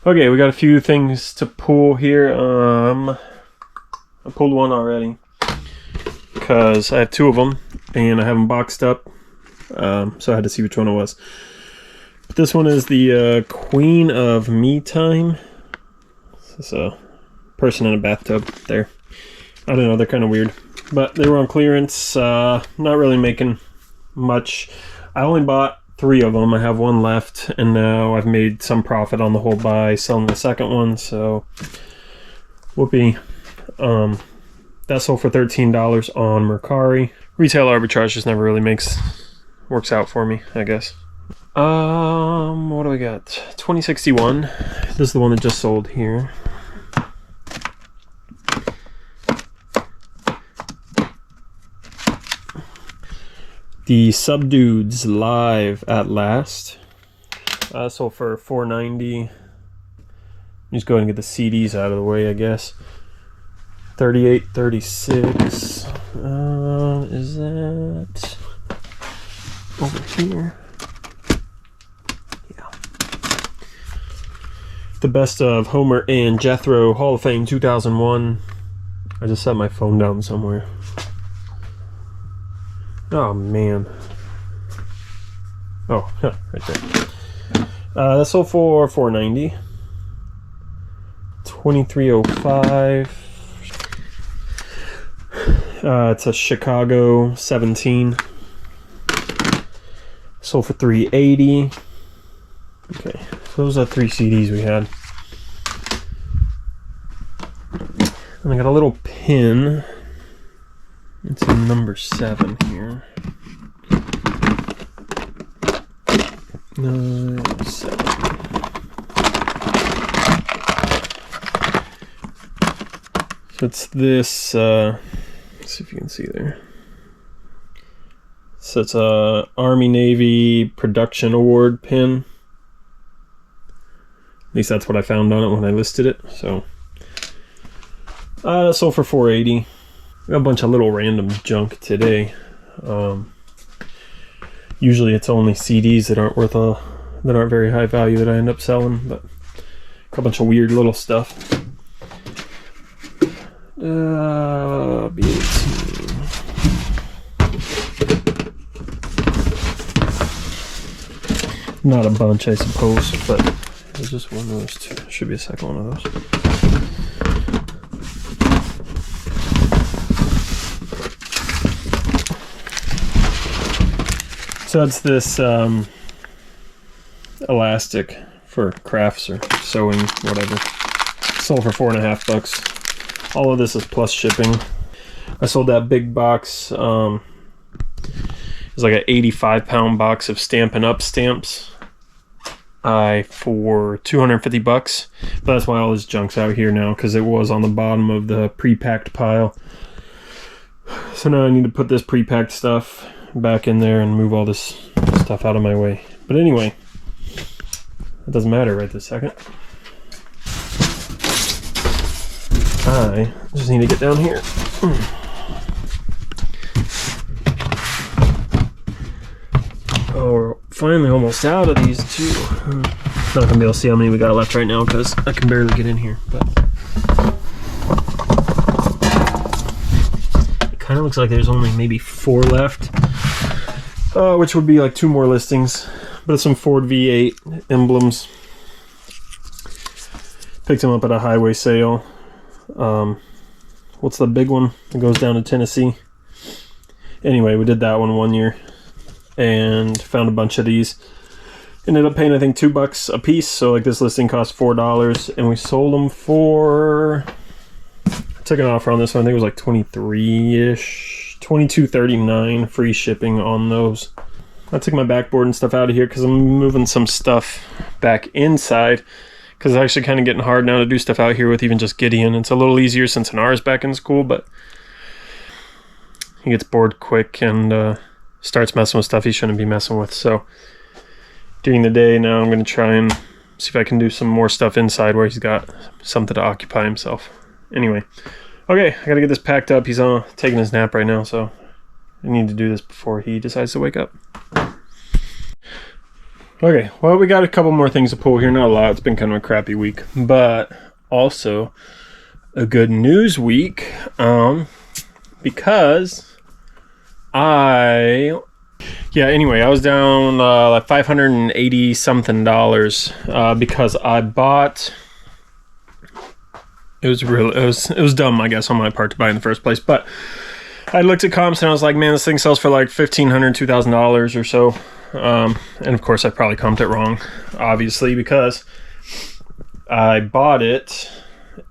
Okay, we got a few things to pull here. I pulled one already because I have two of them and I have them boxed up, so I had to see which one it was. But this one is the Queen of Me Time. This is a person in a bathtub there. I don't know, they're kind of weird, but they were on clearance. Not really making much. I only bought 3 of them. I have one left, and now I've made some profit on the whole buy selling the second one, so whoopee. That sold for $13 on Mercari. Retail arbitrage just never really works out for me, I guess. What do we got? 2061. This is the one that just sold here. The Subdudes Live at Last. Sold for $4.90. Just go ahead and get the CDs out of the way, I guess. 38.36. Is that over here? Yeah. The Best of Homer and Jethro Hall of Fame 2001. I just set my phone down somewhere. Oh man. Oh, right there. That sold for $4.90. 2305. It's a Chicago 17. Sold for $3.80. Okay, so those are 3 CDs we had. And I got a little pin. It's number 7 here. 7. So it's this, let's see if you can see there. So it's a Army Navy Production Award pin. At least that's what I found on it when I listed it. So sold for $4.80. We got a bunch of little random junk today. Usually it's only CDs that aren't that aren't very high value that I end up selling, but got a bunch of weird little stuff. B18. Not a bunch, I suppose, but there's just one of those two. Should be a second one of those. So it's this elastic for crafts or sewing, whatever. Sold for $4.50. All of this is plus shipping. I sold that big box. It was like an 85-pound box of Stampin' Up stamps. For $250. But that's why all this junk's out here now, because it was on the bottom of the pre-packed pile. So now I need to put this pre-packed stuff back in there and move all this stuff out of my way. But anyway, it doesn't matter right this second. I just need to get down here. Oh, we're finally almost out of these two. Not gonna be able to see how many we got left right now because I can barely get in here, but it kind of looks like there's only maybe 4 left. Which would be like 2 more listings, but it's some Ford V8 emblems. Picked them up at a highway sale. What's the big one that goes down to Tennessee? Anyway, we did that one year and found a bunch of these. Ended up paying, I think, $2 a piece. So like this listing cost $4 and we sold them for, I took an offer on this one, I think it was like 23-ish. $22.39 free shipping on those. I took my backboard and stuff out of here because I'm moving some stuff back inside because it's actually kind of getting hard now to do stuff out here with even just Gideon. It's a little easier since Anar's back in school, but he gets bored quick and starts messing with stuff he shouldn't be messing with. So during the day now I'm going to try and see if I can do some more stuff inside where he's got something to occupy himself. Anyway. Okay, I gotta get this packed up. He's taking his nap right now, so I need to do this before he decides to wake up. Okay, well, we got a couple more things to pull here. Not a lot. It's been kind of a crappy week, but also a good news week, because anyway, I was down like $580 something because I bought. It was dumb, I guess, on my part to buy in the first place, but I looked at comps and I was like, man, this thing sells for like $1,500, $2,000 or so. And of course I probably comped it wrong, obviously, because I bought it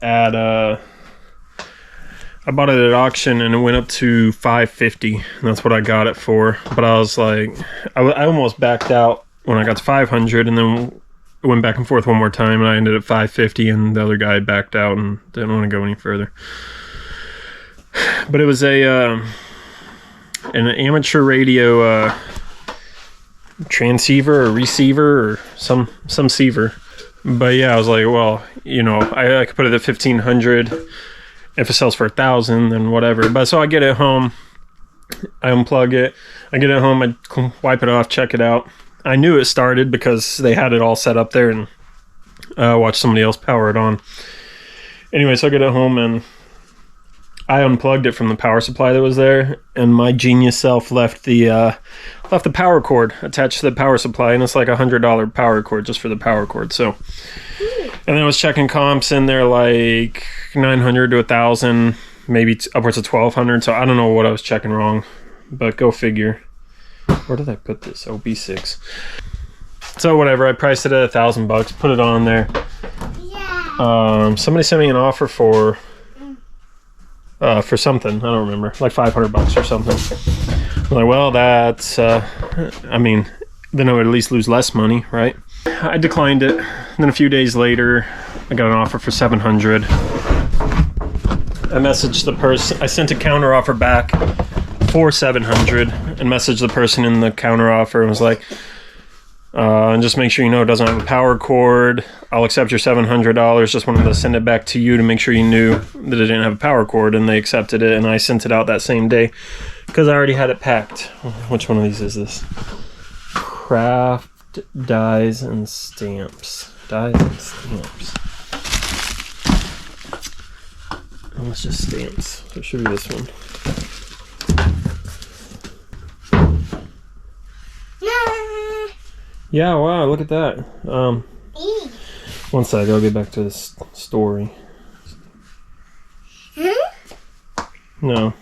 at auction and it went up to $550, and that's what I got it for. But I was like, I almost backed out when I got to 500, and then it went back and forth one more time, and I ended at 550, and the other guy backed out and didn't want to go any further. But it was an amateur radio transceiver or receiver or some receiver. But yeah, I was like, well, I could put it at 1,500. If it sells for 1,000, then whatever. But so I get it home, I unplug it, I get it home, I wipe it off, check it out. I knew it started because they had it all set up there, and watched somebody else power it on. Anyway, so I get it home and I unplugged it from the power supply that was there, and my genius self left the power cord attached to the power supply, and it's like $100 power cord just for the power cord. So, and then I was checking comps, and they're like 900 to 1,000, maybe upwards of 1,200. So I don't know what I was checking wrong, but go figure. Where did I put this? OB6. So whatever, I priced it at $1,000, put it on there. Yeah. Somebody sent me an offer for something, I don't remember, like $500 or something. I'm like, well, that's, then I would at least lose less money, right? I declined it. Then a few days later, I got an offer for $700. I messaged the person, I sent a counter offer back for $700 and messaged the person in the counter offer and was like, and just make sure you know it doesn't have a power cord. I'll accept your $700. Just wanted to send it back to you to make sure you knew that it didn't have a power cord, and they accepted it, and I sent it out that same day because I already had it packed. Which one of these is this? Craft Dies and Stamps. Dies and Stamps. Oh, it's just stamps. So it should be this one. Yeah, wow, look at that. One sec, I'll get back to this story. No.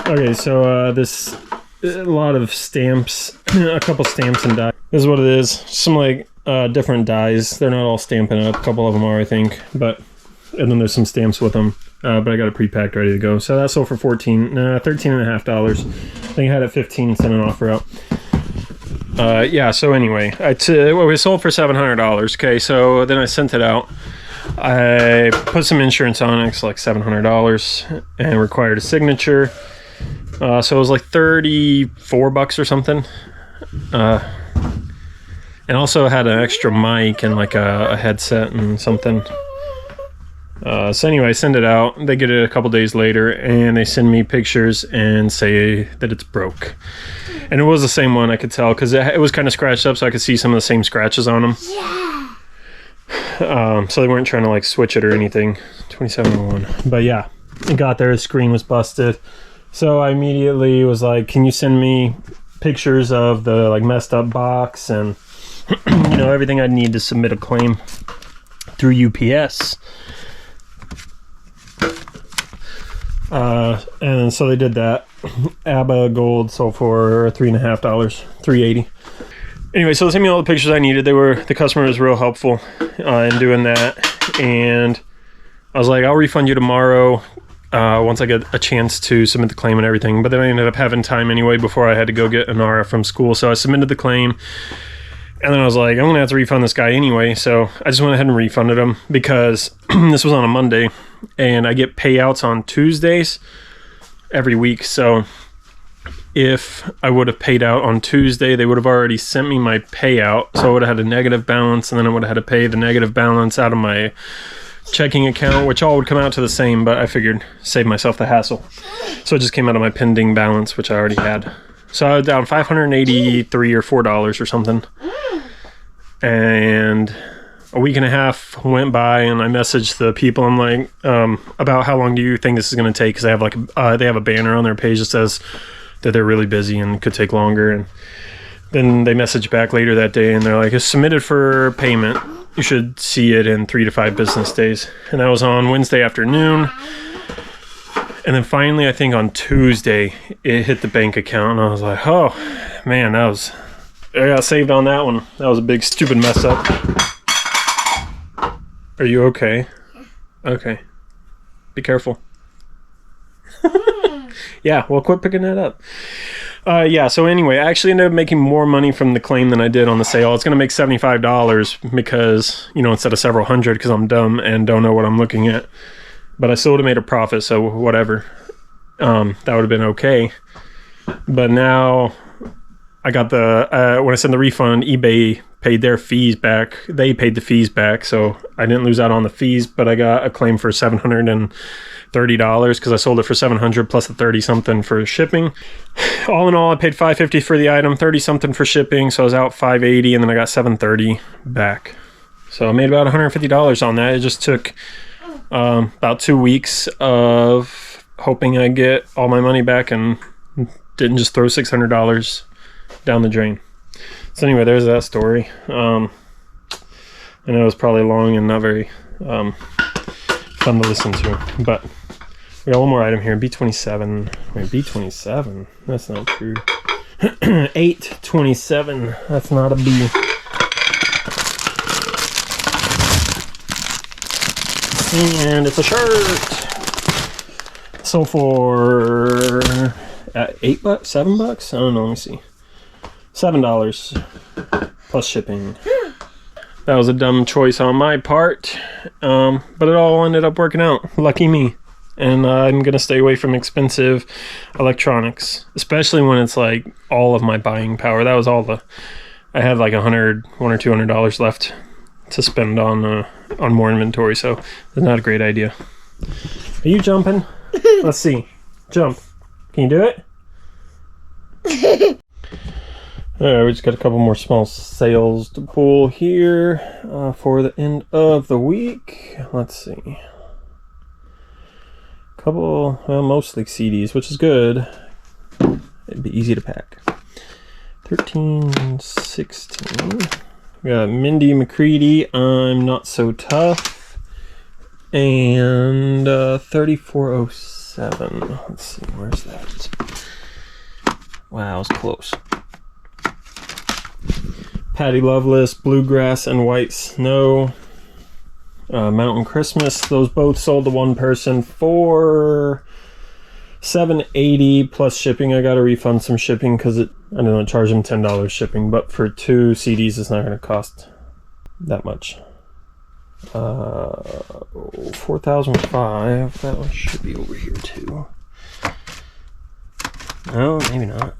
Okay, so this a lot of stamps, a couple stamps and dies. This is what it is. Some like different dies. They're not all Stampin' Up. A couple of them are, I think. And then there's some stamps with them. But I got it pre-packed, ready to go. So that sold for $13.50. I think I had it 15, sent an offer out. Yeah. So anyway, we sold for $700. Okay. So then I sent it out. I put some insurance on it. It's like $700 and required a signature. So it was like $34 or something. And also had an extra mic and like a headset and something. So anyway, I send it out. They get it a couple days later, and they send me pictures and say that it's broke. And it was the same one, I could tell, because it was kind of scratched up, so I could see some of the same scratches on them. Yeah. So they weren't trying to like switch it or anything. 2701. But yeah, it got there. The screen was busted. So I immediately was like, can you send me pictures of the like messed up box and everything I need to submit a claim through UPS. And so they did that. ABBA Gold sold for $3.50, $3.80. Anyway, so they sent me all the pictures I needed. The customer was real helpful in doing that, and I was like, I'll refund you tomorrow once I get a chance to submit the claim and everything. But then I ended up having time anyway before I had to go get Anara from school, so I submitted the claim. And then I was like, I'm going to have to refund this guy anyway. So I just went ahead and refunded him because this was on a Monday and I get payouts on Tuesdays every week. So if I would have paid out on Tuesday, they would have already sent me my payout. So I would have had a negative balance, and then I would have had to pay the negative balance out of my checking account, which all would come out to the same, but I figured save myself the hassle. So it just came out of my pending balance, which I already had. So I was down $583 or $4 or something. And a week and a half went by, and I messaged the people. I'm like, about how long do you think this is going to take? Because they have like they have a banner on their page that says that they're really busy and could take longer. And then they messaged back later that day, and they're like, it's submitted for payment. You should see it in 3 to 5 business days. And that was on Wednesday afternoon. And then finally, I think on Tuesday, it hit the bank account. And I was like, oh, man, I got saved on that one. That was a big, stupid mess up. Are you okay? Okay. Be careful. Yeah, well, quit picking that up. Yeah, so anyway, I actually ended up making more money from the claim than I did on the sale. It's going to make $75 because, you know, instead of several hundred, because I'm dumb and don't know what I'm looking at. But I still would have made a profit, so whatever. That would have been okay. But now I got the, when I sent the refund, eBay paid their fees back. They paid the fees back, so I didn't lose out on the fees, but I got a claim for $730 because I sold it for $700 plus the 30 something for shipping. All in all, I paid $550 for the item, 30 something for shipping, so I was out $580, and then I got $730 back. So I made about $150 on that. It just took about 2 weeks of hoping I'd get all my money back and didn't just throw $600 down the drain. So anyway, there's that story. I know it was probably long and not very fun to listen to, but we got one more item here. B27. Wait, B27? That's not true. 827. That's not a B. And it's a shirt. So for $8, $7? I don't know. Let me see. $7 plus shipping. That was a dumb choice on my part, but it all ended up working out. Lucky me. And I'm gonna stay away from expensive electronics, especially when it's like all of my buying power. That was all I had like $100 or $200 left to spend on more inventory, so it's not a great idea. Are you jumping? Let's see. Jump. Can you do it? Alright, we just got a couple more small sales to pull here for the end of the week. Let's see. Couple, well, mostly CDs, which is good. It'd be easy to pack. 1316. We got Mindy McCready, I'm Not So Tough. And 3407. Let's see, where's that? Wow, it was close. Patty Loveless, Bluegrass and White Snow. Mountain Christmas, those both sold to one person for $780 plus shipping. I got to refund some shipping because I don't know, charge them $10 shipping, but for 2 CDs it's not going to cost that much. 4005. That one should be over here too. No, maybe not.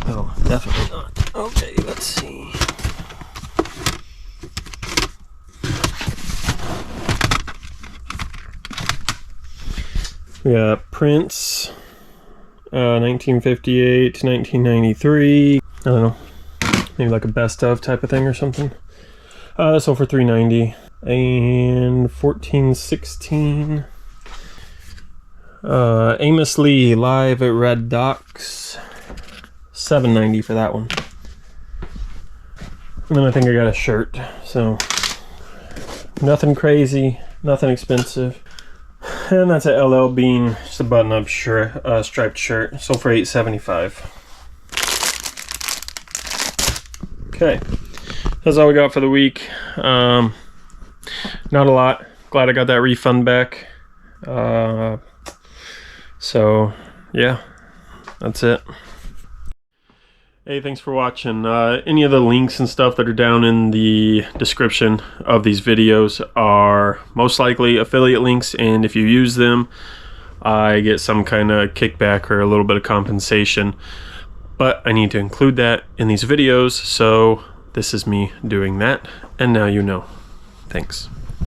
Oh, definitely not. Okay, let's see. We got Prince, 1958 to 1993. I don't know, maybe like a best of type of thing or something. That's all for $390. And 1416. Amos Lee, Live at Red Docks. $790 for that one. And then I think I got a shirt. So nothing crazy, nothing expensive. And that's a LL Bean, just a button-up shirt, striped shirt. Sold for $875. Okay, that's all we got for the week. Not a lot. Glad I got that refund back. So yeah, that's it. Hey, thanks for watching. Any of the links and stuff that are down in the description of these videos are most likely affiliate links, and if you use them, I get some kind of kickback or a little bit of compensation. But I need to include that in these videos, so this is me doing that, and now you know. Thanks.